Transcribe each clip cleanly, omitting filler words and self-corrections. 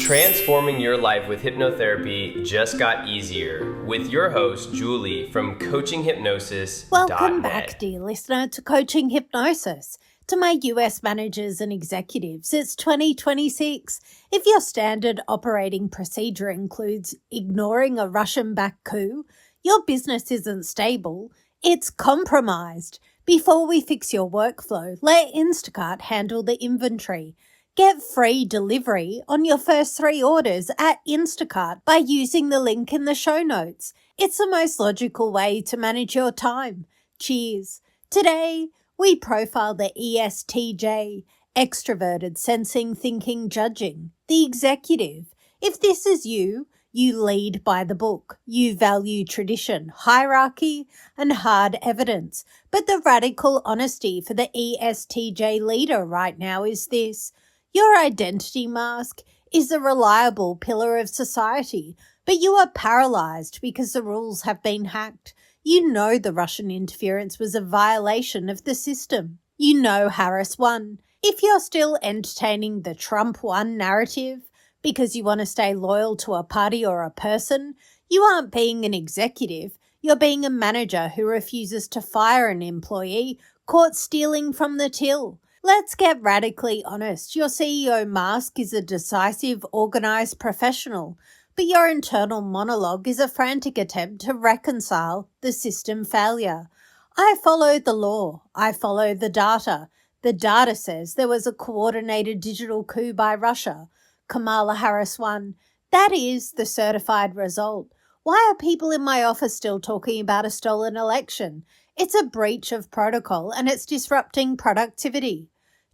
Transforming your life with hypnotherapy just got easier with your host, Julie from CoachingHypnosis.net. Welcome back, dear listener, to Coaching Hypnosis. To my US managers and executives, it's 2026. If your standard operating procedure includes ignoring a Russian-backed coup, your business isn't stable, it's compromised. Before we fix your workflow, let Instacart handle the inventory. Get free delivery on your first 3 orders at Instacart by using the link in the show notes. It's the most logical way to manage your time. Cheers. Today, we profile the ESTJ, extroverted, sensing, thinking, judging, the executive. If this is you, you lead by the book. You value tradition, hierarchy, and hard evidence. But the radical honesty for the ESTJ leader right now is this. Your identity mask is a reliable pillar of society, but you are paralyzed because the rules have been hacked. You know the Russian interference was a violation of the system. You know Harris won. If you're still entertaining the Trump won narrative because you want to stay loyal to a party or a person, you aren't being an executive. You're being a manager who refuses to fire an employee caught stealing from the till. Let's get radically honest. Your CEO mask is a decisive, organized professional, but your internal monologue is a frantic attempt to reconcile the system failure. I follow the law. I follow the data. The data says there was a coordinated digital coup by Russia. Kamala Harris won. That is the certified result. Why are people in my office still talking about a stolen election? It's a breach of protocol and it's disrupting productivity.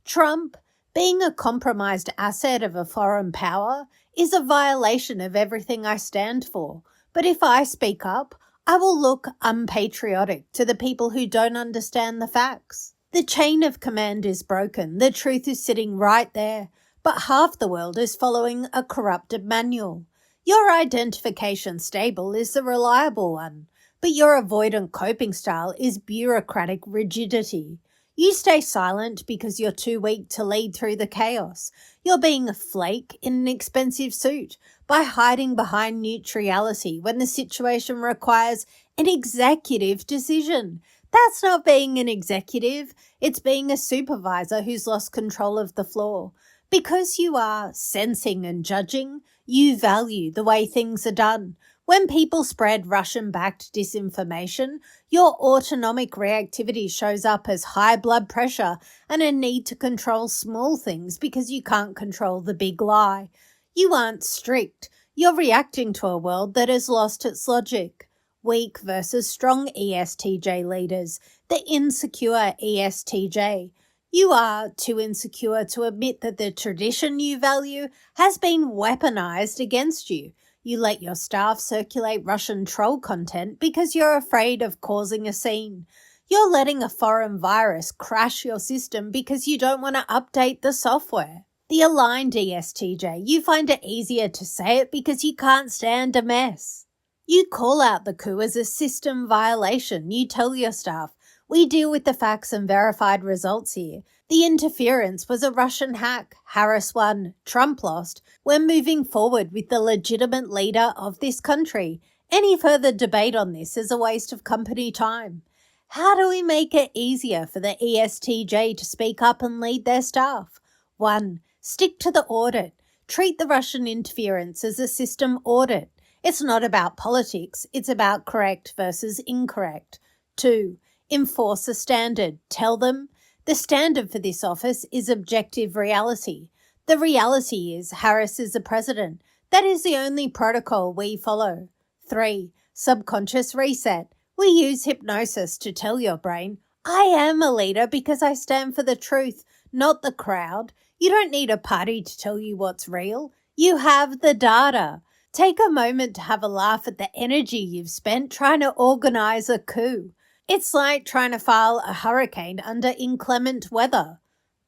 Trump, being a compromised asset of a foreign power, is a violation of everything I stand for. But if I speak up, I will look unpatriotic to the people who don't understand the facts. The chain of command is broken. The truth is sitting right there. But half the world is following a corrupted manual. Your identification stable is the reliable one, but your avoidant coping style is bureaucratic rigidity. You stay silent because you're too weak to lead through the chaos. You're being a flake in an expensive suit by hiding behind neutrality when the situation requires an executive decision. That's not being an executive. It's being a supervisor who's lost control of the floor. Because you are sensing and judging, you value the way things are done. When people spread Russian-backed disinformation, your autonomic reactivity shows up as high blood pressure and a need to control small things because you can't control the big lie. You aren't strict. You're reacting to a world that has lost its logic. Weak versus strong ESTJ leaders, the insecure ESTJ. You are too insecure to admit that the tradition you value has been weaponized against you. You let your staff circulate Russian troll content because you're afraid of causing a scene. You're letting a foreign virus crash your system because you don't want to update the software. The aligned ESTJ, you find it easier to say it because you can't stand a mess. You call out the coup as a system violation. You tell your staff, we deal with the facts and verified results here. The interference was a Russian hack. Harris won. Trump lost. We're moving forward with the legitimate leader of this country. Any further debate on this is a waste of company time. How do we make it easier for the ESTJ to speak up and lead their staff? 1. Stick to the audit. Treat the Russian interference as a system audit. It's not about politics. It's about correct versus incorrect. 2. Enforce a standard. Tell them the standard for this office is objective reality. The reality is Harris is the president. That is the only protocol we follow. 3. Subconscious reset. We use hypnosis to tell your brain, I am a leader because I stand for the truth, not the crowd. You don't need a party to tell you what's real. You have the data. Take a moment to have a laugh at the energy you've spent trying to organize a coup. It's like trying to file a hurricane under inclement weather.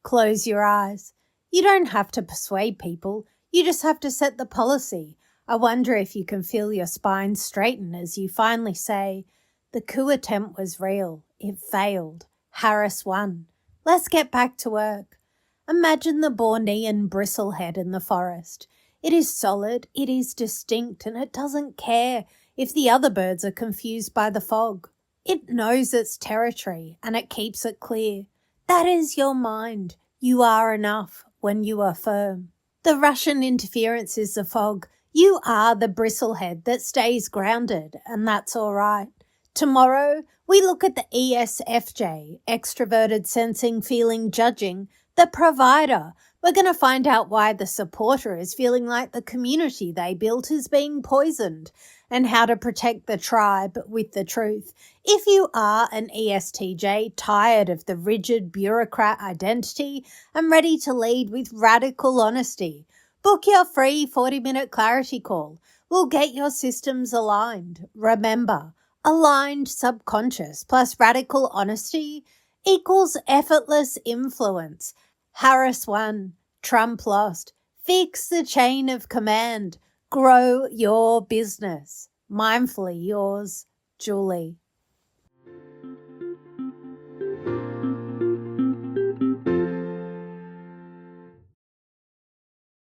Close your eyes. You don't have to persuade people. You just have to set the policy. I wonder if you can feel your spine straighten as you finally say, the coup attempt was real. It failed. Harris won. Let's get back to work. Imagine the Bornean bristlehead in the forest. It is solid, it is distinct, and it doesn't care if the other birds are confused by the fog. It knows its territory and it keeps it clear. That is your mind. You are enough when you are firm. The Russian interference is the fog. You are the bristlehead that stays grounded, and that's all right. Tomorrow, we look at the ESFJ, extroverted sensing, feeling, judging, the provider. We're going to find out why the supporter is feeling like the community they built is being poisoned, and how to protect the tribe with the truth. If you are an ESTJ, tired of the rigid bureaucrat identity and ready to lead with radical honesty, book your free 40-minute clarity call. We'll get your systems aligned. Remember, aligned subconscious plus radical honesty equals effortless influence. Harris won, Trump lost. Fix the chain of command. Grow your business. Mindfully yours, Julie.